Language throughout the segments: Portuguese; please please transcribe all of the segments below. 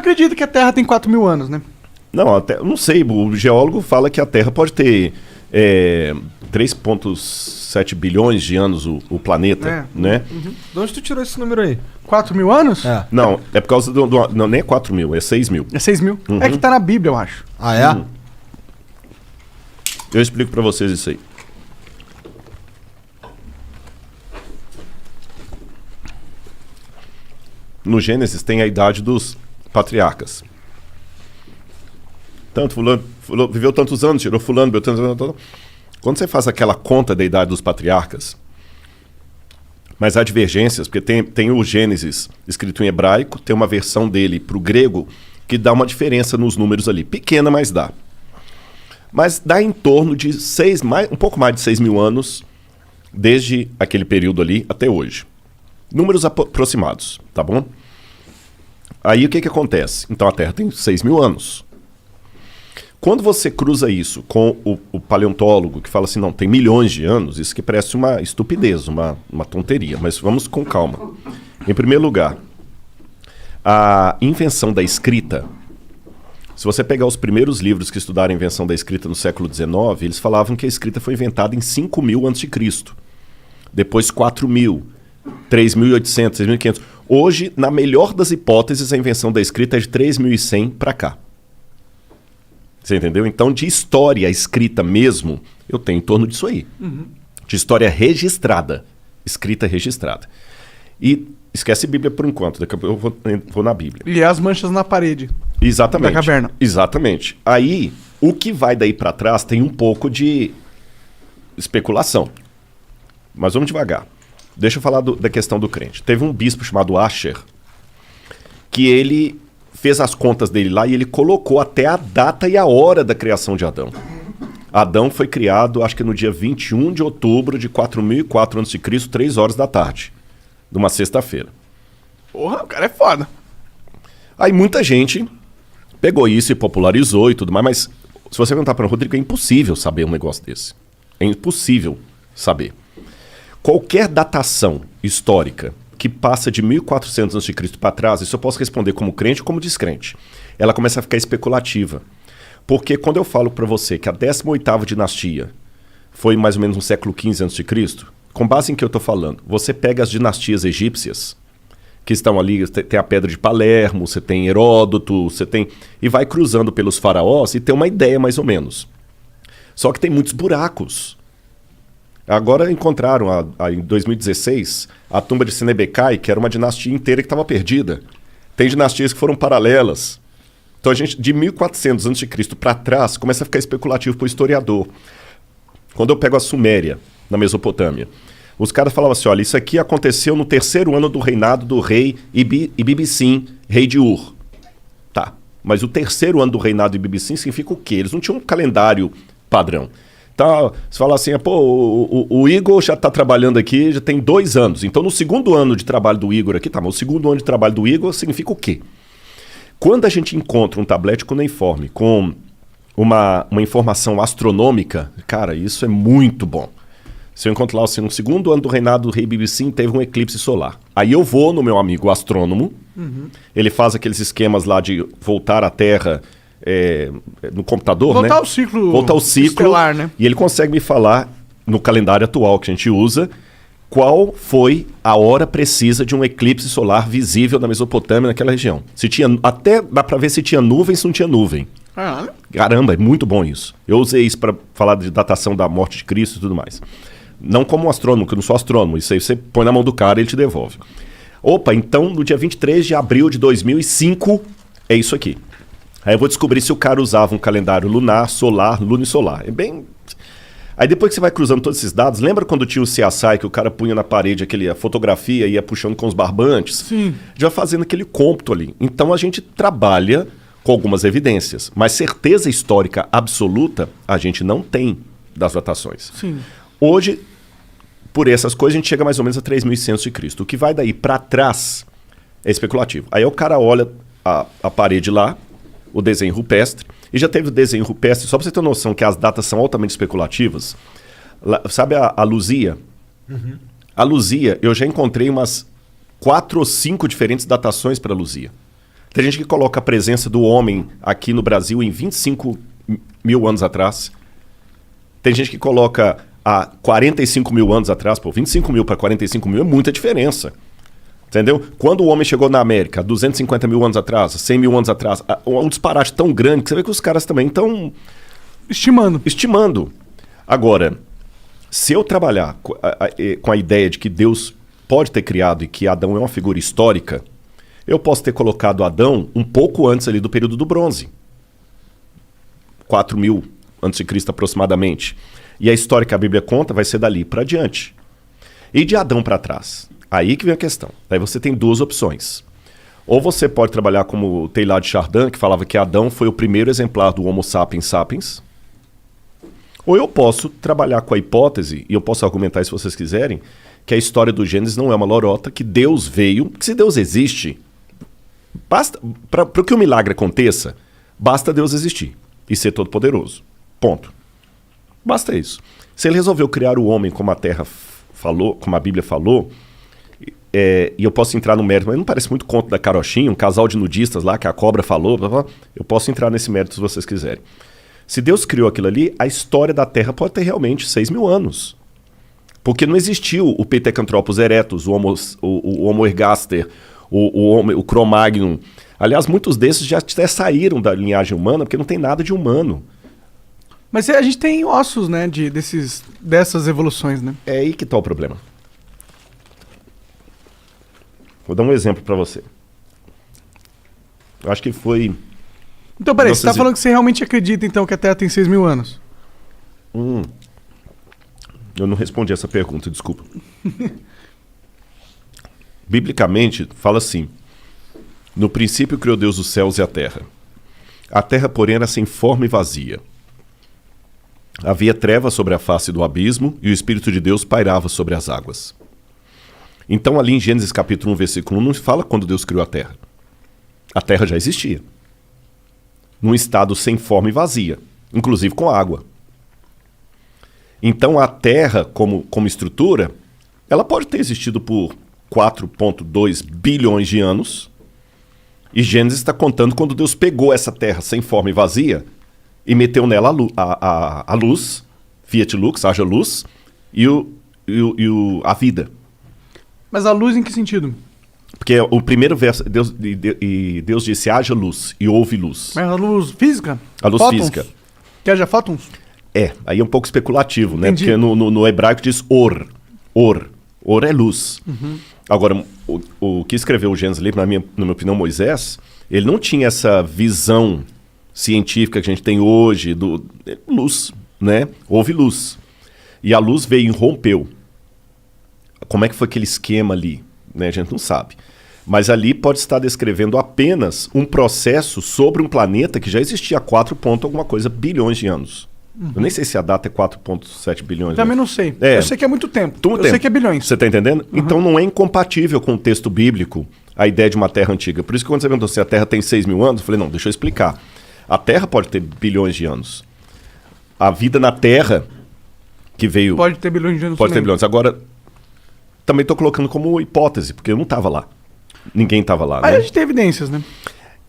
acredita que a Terra tem 4.000 anos, né? Não, não sei, o geólogo fala que a Terra pode ter 3,7 bilhões de anos o planeta, né? Uhum. De onde tu tirou esse número aí? 4.000 anos? Não, é por causa não, nem é 4.000, é 6.000. É 6.000. Uhum. É que tá na Bíblia, eu acho. Ah, é? Eu explico pra vocês isso aí. No Gênesis tem a idade dos patriarcas. Tanto fulano viveu tantos anos, tirou fulano, viveu tantos anos. Quando você faz aquela conta da idade dos patriarcas, mas há divergências, porque tem o Gênesis escrito em hebraico, tem uma versão dele para o grego que dá uma diferença nos números ali. Pequena, mas dá. Mas dá em torno de um pouco mais de 6.000 anos, desde aquele período ali até hoje. Números aproximados, tá bom? Aí o que acontece? Então a Terra tem 6.000 anos. Quando você cruza isso com o paleontólogo que fala assim, não, tem milhões de anos, isso que parece uma estupidez, uma tonteria, mas vamos com calma. Em primeiro lugar, a invenção da escrita, se você pegar os primeiros livros que estudaram a invenção da escrita no século XIX, eles falavam que a escrita foi inventada em 5.000 a.C., depois 4.000, 3.800, 6.500. Hoje, na melhor das hipóteses, a invenção da escrita é de 3.100 para cá. Você entendeu? Então, de história escrita mesmo, eu tenho em torno disso aí. Uhum. De história registrada. Escrita registrada. E esquece Bíblia por enquanto. Daqui a pouco eu vou na Bíblia. E as manchas na parede. Exatamente. Da caverna. Exatamente. Aí, o que vai daí para trás tem um pouco de especulação. Mas vamos devagar. Deixa eu falar da questão do crente. Teve um bispo chamado Asher, que ele fez as contas dele lá e ele colocou até a data e a hora da criação de Adão. Adão foi criado, acho que no dia 21 de outubro de 4.004 a.C., 3 horas da tarde, de uma sexta-feira. Porra, o cara é foda. Aí muita gente pegou isso e popularizou e tudo mais, mas se você perguntar para o Rodrigo, é impossível saber um negócio desse. É impossível saber. Qualquer datação histórica que passa de 1.400 a.C. para trás, isso eu posso responder como crente ou como descrente. Ela começa a ficar especulativa. Porque quando eu falo para você que a 18ª dinastia foi mais ou menos no século XV a.C., com base em que eu estou falando, você pega as dinastias egípcias, que estão ali, tem a Pedra de Palermo, você tem Heródoto, você tem... E vai cruzando pelos faraós e tem uma ideia mais ou menos. Só que tem muitos buracos. Agora encontraram, em 2016, a tumba de Senebekai, que era uma dinastia inteira que estava perdida. Tem dinastias que foram paralelas. Então a gente, de 1400 a.C. para trás, começa a ficar especulativo para o historiador. Quando eu pego a Suméria, na Mesopotâmia, os caras falavam assim, olha, isso aqui aconteceu no 3º ano do reinado do rei Ibibissim, rei de Ur. Tá, mas o 3º ano do reinado de Ibibissim significa o quê? Eles não tinham um calendário padrão. Então, você fala assim, pô, o Igor já está trabalhando aqui, já tem 2 anos. Então, no 2º ano de trabalho do Igor aqui, tá, mas o 2º ano de trabalho do Igor significa o quê? Quando a gente encontra um tablete cuneiforme com uma informação astronômica, cara, isso é muito bom. Se eu encontro lá, assim, no 2º ano do reinado do rei Ibibissim, teve um eclipse solar. Aí eu vou no meu amigo astrônomo, ele faz aqueles esquemas lá de voltar à Terra... no computador, voltar né? Voltar ao ciclo estelar, né? E ele consegue me falar, no calendário atual que a gente usa, qual foi a hora precisa de um eclipse solar visível na Mesopotâmia, naquela região. Se tinha, até dá pra ver se tinha nuvem, se não tinha nuvem. Caramba, é muito bom isso. Eu usei isso para falar de datação da morte de Cristo e tudo mais. Não como um astrônomo, que eu não sou astrônomo. Isso aí você põe na mão do cara e ele te devolve. Opa, então no dia 23 de abril de 2005, é isso aqui. Aí eu vou descobrir se o cara usava um calendário lunar, solar, lunisolar. É bem... Aí depois que você vai cruzando todos esses dados, lembra quando tinha o CSI que o cara punha na parede a fotografia e ia puxando com os barbantes? Sim. Já fazendo aquele cômputo ali. Então a gente trabalha com algumas evidências, mas certeza histórica absoluta a gente não tem das datações. Sim. Hoje, por essas coisas, a gente chega mais ou menos a 3.100 a.C. O que vai daí para trás é especulativo. Aí o cara olha a parede lá, o desenho rupestre, e já teve o desenho rupestre, só para você ter noção que as datas são altamente especulativas. Sabe a Luzia? Uhum. A Luzia, eu já encontrei umas 4 ou 5 diferentes datações para a Luzia. Tem gente que coloca a presença do homem aqui no Brasil em 25 mil anos atrás. Tem gente que coloca há 45 mil anos atrás. Pô, 25 mil para 45 mil é muita diferença. Entendeu? Quando o homem chegou na América, 250 mil anos atrás, 100 mil anos atrás, um disparate tão grande que você vê que os caras também estão... Estimando. Agora, se eu trabalhar com a ideia de que Deus pode ter criado e que Adão é uma figura histórica, eu posso ter colocado Adão um pouco antes ali do período do bronze. 4.000 antes de Cristo aproximadamente. E a história que a Bíblia conta vai ser dali para diante. E de Adão para trás? Aí que vem a questão. Aí você tem duas opções. Ou você pode trabalhar como o Teilhard de Chardin, que falava que Adão foi o primeiro exemplar do Homo sapiens sapiens. Ou eu posso trabalhar com a hipótese, e eu posso argumentar isso se vocês quiserem, que a história do Gênesis não é uma lorota, que Deus veio, que se Deus existe, basta para que o milagre aconteça, basta Deus existir e ser todo-poderoso. Ponto. Basta isso. Se ele resolveu criar o homem como a Terra falou, como a Bíblia falou, e eu posso entrar no mérito, mas não parece muito conto da carochinha, um casal de nudistas lá que a cobra falou, blá, blá, eu posso entrar nesse mérito se vocês quiserem. Se Deus criou aquilo ali, a história da Terra pode ter realmente 6.000 anos. Porque não existiu o Pithecanthropus erectus, o Homo ergaster, o Cro-Magnon. Aliás, muitos desses já até saíram da linhagem humana, porque não tem nada de humano. Mas a gente tem ossos, né, dessas evoluções, né? É aí que está o problema. Vou dar um exemplo para você. Eu acho que foi... Então, peraí, você tá falando que você realmente acredita, então, que a Terra tem 6.000 anos? Eu não respondi essa pergunta, desculpa. Biblicamente, fala assim: no princípio criou Deus os céus e a terra. A terra, porém, era sem forma e vazia. Havia trevas sobre a face do abismo e o Espírito de Deus pairava sobre as águas. Então, ali em Gênesis capítulo 1, versículo 1, não fala quando Deus criou a terra. A terra já existia. Num estado sem forma e vazia, inclusive com água. Então, a terra, como estrutura, ela pode ter existido por 4,2 bilhões de anos. E Gênesis está contando quando Deus pegou essa terra sem forma e vazia e meteu nela a luz, fiat lux, haja luz, e a vida. Mas a luz em que sentido? Porque o primeiro verso, Deus disse, haja luz, e houve luz. Mas a luz física? A luz fótons? física. Que haja fótons? Aí é um pouco especulativo, né? Entendi. Porque no hebraico diz or. Or é luz. Uhum. Agora, o que escreveu o Gênesis ali, na minha opinião, Moisés, ele não tinha essa visão científica que a gente tem hoje, luz, né? Houve luz. E a luz veio e rompeu. Como é que foi aquele esquema ali? Né? A gente não sabe. Mas ali pode estar descrevendo apenas um processo sobre um planeta que já existia há 4 alguma coisa bilhões de anos. Uhum. Eu nem sei se a data é 4,7 bilhões. Também não sei. Eu sei que é muito tempo. Sei que é bilhões. Você está entendendo? Uhum. Então não é incompatível com o texto bíblico a ideia de uma Terra antiga. Por isso que quando você perguntou se a Terra tem 6.000 anos, eu falei, não, deixa eu explicar. A Terra pode ter bilhões de anos. A vida na Terra que veio... Pode ter bilhões de anos Pode também. ter bilhões. Agora, também estou colocando como hipótese, porque eu não estava lá. Ninguém estava lá. Aí né? a gente tem evidências, né?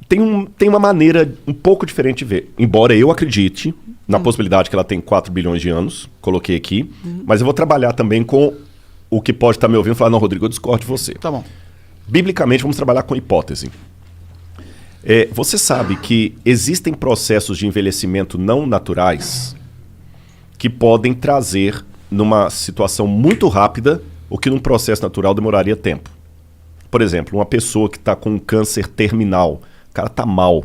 Tem uma maneira um pouco diferente de ver. Embora eu acredite na possibilidade que ela tem 4 bilhões de anos, coloquei aqui, mas eu vou trabalhar também com o que pode estar me ouvindo e falar, não, Rodrigo, eu discordo de você. Tá bom. Biblicamente, vamos trabalhar com hipótese. Você sabe que existem processos de envelhecimento não naturais que podem trazer, numa situação muito rápida, o que num processo natural demoraria tempo. Por exemplo, uma pessoa que está com um câncer terminal, o cara está mal.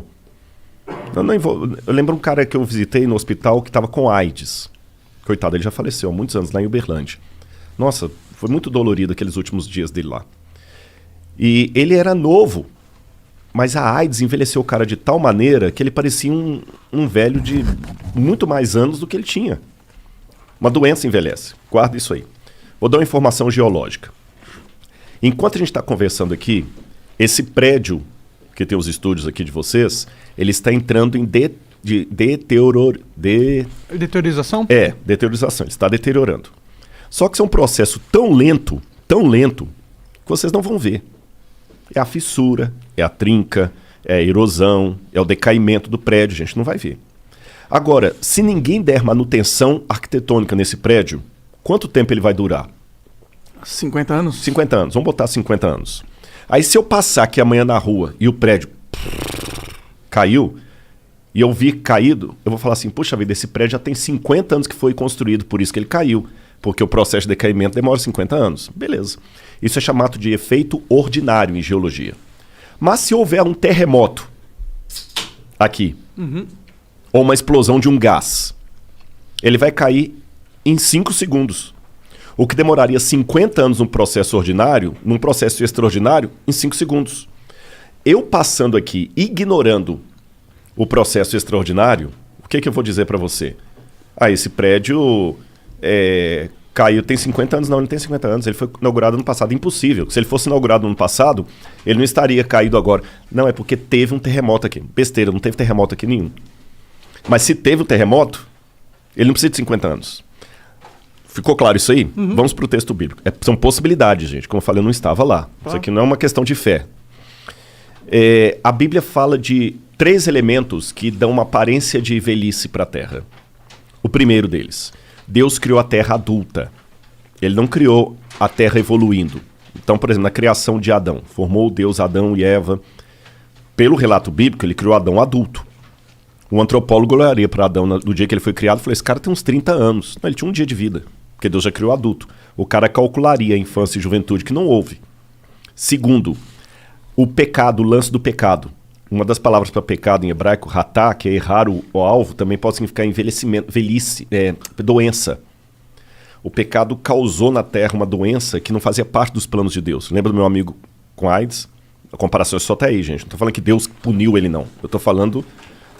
Eu lembro um cara que eu visitei no hospital que estava com AIDS. Coitado, ele já faleceu há muitos anos lá em Uberlândia. Nossa, foi muito dolorido aqueles últimos dias dele lá. E ele era novo, mas a AIDS envelheceu o cara de tal maneira que ele parecia um velho de muito mais anos do que ele tinha. Uma doença envelhece. Guarda isso aí. Vou dar uma informação geológica. Enquanto a gente está conversando aqui, esse prédio, que tem os estúdios aqui de vocês, ele está entrando em Deteriorização? Deteriorização. Ele está deteriorando. Só que isso é um processo tão lento, que vocês não vão ver. É a fissura, é a trinca, é a erosão, é o decaimento do prédio, a gente não vai ver. Agora, se ninguém der manutenção arquitetônica nesse prédio, quanto tempo ele vai durar? 50 anos? 50 anos, vamos botar 50 anos. Aí se eu passar aqui amanhã na rua e o prédio caiu, e eu vi caído, eu vou falar assim, puxa vida, esse prédio já tem 50 anos que foi construído, por isso que ele caiu. Porque o processo de decaimento demora 50 anos. Beleza. Isso é chamado de efeito ordinário em geologia. Mas se houver um terremoto aqui, ou uma explosão de um gás, ele vai cair em 5 segundos. O que demoraria 50 anos num processo ordinário, num processo extraordinário, em 5 segundos. Eu passando aqui, ignorando o processo extraordinário, o que eu vou dizer para você? Esse prédio caiu, tem 50 anos. Não, ele não tem 50 anos, ele foi inaugurado no passado. Impossível. Se ele fosse inaugurado no passado, ele não estaria caído agora. Não, é porque teve um terremoto aqui. Besteira, não teve terremoto aqui nenhum. Mas se teve um terremoto, ele não precisa de 50 anos. Ficou claro isso aí? Vamos para o texto bíblico. São possibilidades, gente. Como eu falei, eu não estava lá. Isso aqui não é uma questão de fé. A Bíblia fala de 3 elementos que dão uma aparência de velhice para a Terra. O primeiro deles, Deus criou a Terra adulta. Ele não criou a Terra evoluindo. Então, por exemplo, na criação de Adão, formou Deus Adão e Eva. Pelo relato bíblico, ele criou Adão adulto. O antropólogo olharia para Adão no dia que ele foi criado e falou, esse cara tem uns 30 anos. Não, ele tinha um dia de vida, porque Deus já criou adulto. O cara calcularia a infância e juventude, que não houve. Segundo, o pecado, o lance do pecado. Uma das palavras para pecado em hebraico, ratá, que é errar o alvo, também pode significar envelhecimento, velhice, doença. O pecado causou na Terra uma doença que não fazia parte dos planos de Deus. Lembra do meu amigo com AIDS? A comparação é só até aí, gente. Não estou falando que Deus puniu ele, não. Eu estou falando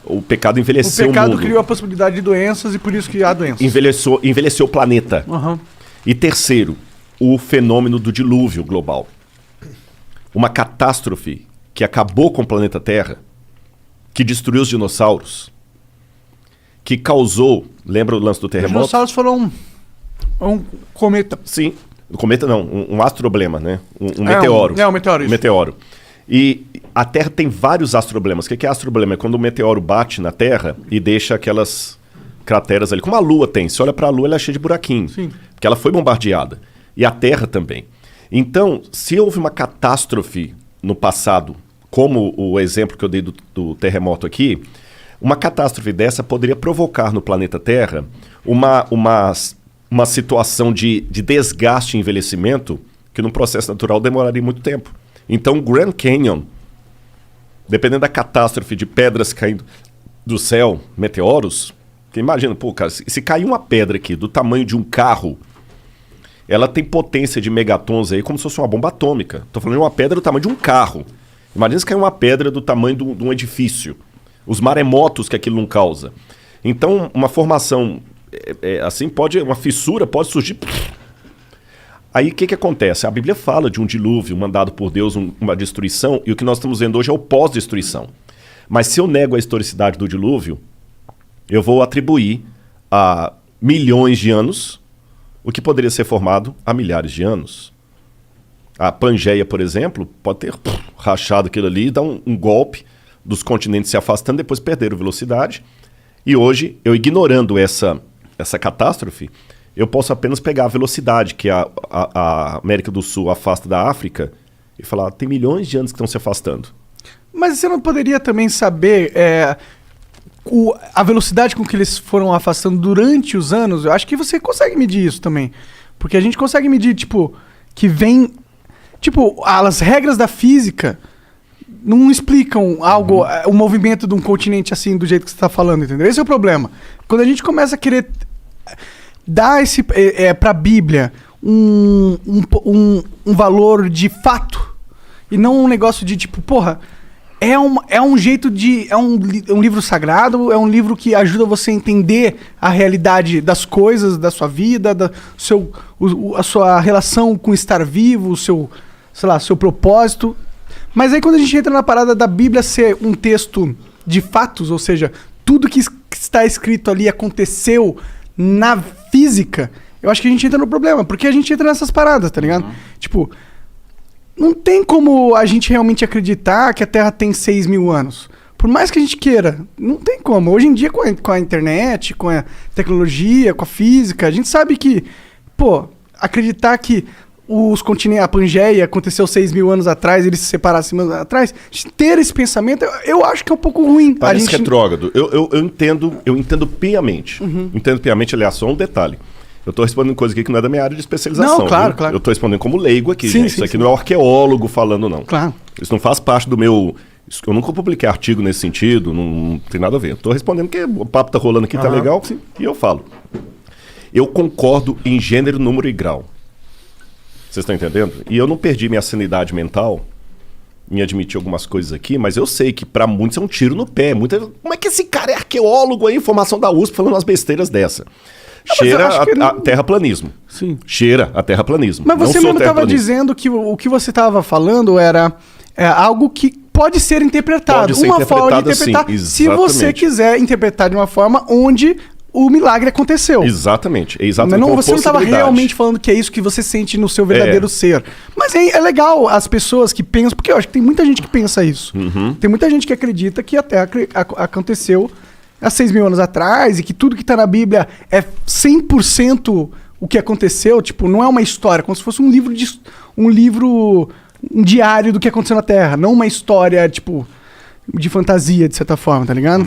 o pecado envelheceu o mundo. O pecado criou a possibilidade de doenças e por isso que há doenças. Envelheceu o planeta. E terceiro, o fenômeno do dilúvio global. Uma catástrofe que acabou com o planeta Terra, que destruiu os dinossauros, que causou... Lembra o lance do terremoto? Os dinossauros foram um cometa. Sim. Cometa não, um astroblema, né? Um meteoro. Um meteoro, isso. Meteoro. E a Terra tem vários astroblemas. O que é astroblema? É quando o meteoro bate na Terra e deixa aquelas crateras ali. Como a Lua tem. Se olha para a Lua, ela é cheia de buraquinho. Sim. Porque ela foi bombardeada. E a Terra também. Então, se houve uma catástrofe no passado, como o exemplo que eu dei do terremoto aqui, uma catástrofe dessa poderia provocar no planeta Terra uma situação de desgaste e envelhecimento que num processo natural demoraria muito tempo. Então o Grand Canyon, dependendo da catástrofe de pedras caindo do céu, meteoros, que imagina, pô, cara, se cair uma pedra aqui do tamanho de um carro, ela tem potência de megatons aí como se fosse uma bomba atômica. Tô falando de uma pedra do tamanho de um carro. Imagina se cair uma pedra do tamanho de um edifício. Os maremotos que aquilo não causa. Então, uma formação assim uma fissura pode surgir. Aí o que acontece? A Bíblia fala de um dilúvio mandado por Deus, uma destruição, e o que nós estamos vendo hoje é o pós-destruição. Mas se eu nego a historicidade do dilúvio, eu vou atribuir a milhões de anos o que poderia ser formado há milhares de anos. A Pangeia, por exemplo, pode ter rachado aquilo ali, dar um golpe dos continentes se afastando, depois perderam velocidade. E hoje, eu ignorando essa catástrofe, eu posso apenas pegar a velocidade que a América do Sul afasta da África e falar, tem milhões de anos que estão se afastando. Mas você não poderia também saber a velocidade com que eles foram afastando durante os anos? Eu acho que você consegue medir isso também. Porque a gente consegue medir, que vem... as regras da física não explicam algo, o movimento de um continente assim, do jeito que você está falando, entendeu? Esse é o problema. Quando a gente começa a querer dar para a Bíblia um valor de fato, e não um negócio de é um jeito de... É um livro sagrado, é um livro que ajuda você a entender a realidade das coisas, da sua vida, a sua relação com estar vivo, o seu propósito. Mas aí quando a gente entra na parada da Bíblia ser um texto de fatos, ou seja, tudo que está escrito ali aconteceu na física, eu acho que a gente entra no problema, porque a gente entra nessas paradas, tá ligado? não tem como a gente realmente acreditar que a Terra tem 6 mil anos. Por mais que a gente queira, não tem como. Hoje em dia, com a internet, com a tecnologia, com a física, a gente sabe que, pô, acreditar que os continentes, a Pangeia aconteceu 6 mil anos atrás, eles se separaram 6 mil anos atrás, ter esse pensamento, eu acho que é um pouco ruim. Parece retrógrado. Eu entendo piamente. Entendo piamente, aliás, só um detalhe. Eu estou respondendo coisa aqui que não é da minha área de especialização. Não, claro, viu? claro. Eu estou respondendo como leigo aqui, Sim, gente. sim, Isso aqui sim. não é um arqueólogo falando, não. Claro. Isso não faz parte do meu... Eu nunca publiquei artigo nesse sentido, não tem nada a ver. Eu estou respondendo porque o papo tá rolando aqui, tá legal, e eu falo. Eu concordo em gênero, número e grau. Vocês estão entendendo? E eu não perdi minha sanidade mental em admitir algumas coisas aqui, mas eu sei que pra muitos é um tiro no pé. Como é que esse cara é arqueólogo aí, formação da USP, falando umas besteiras dessa? Cheira a terraplanismo. Sim. Cheira a terraplanismo. Mas você Não sou mesmo estava terraplanista. dizendo que o que você estava falando era algo que pode ser interpretado. Pode ser uma forma de interpretado, interpretar, sim, se você exatamente. quiser interpretar de uma forma onde o milagre aconteceu. Exatamente. É Mas exatamente não, como você não estava possibilidade. realmente falando que é isso que você sente no seu verdadeiro ser. Mas é legal as pessoas que pensam, porque eu acho que tem muita gente que pensa isso. Tem muita gente que acredita que a Terra aconteceu há 6 mil anos atrás e que tudo que está na Bíblia é 100% o que aconteceu. Tipo, não é uma história, como se fosse um diário do que aconteceu na Terra, não uma história, tipo, de fantasia, de certa forma, tá ligado?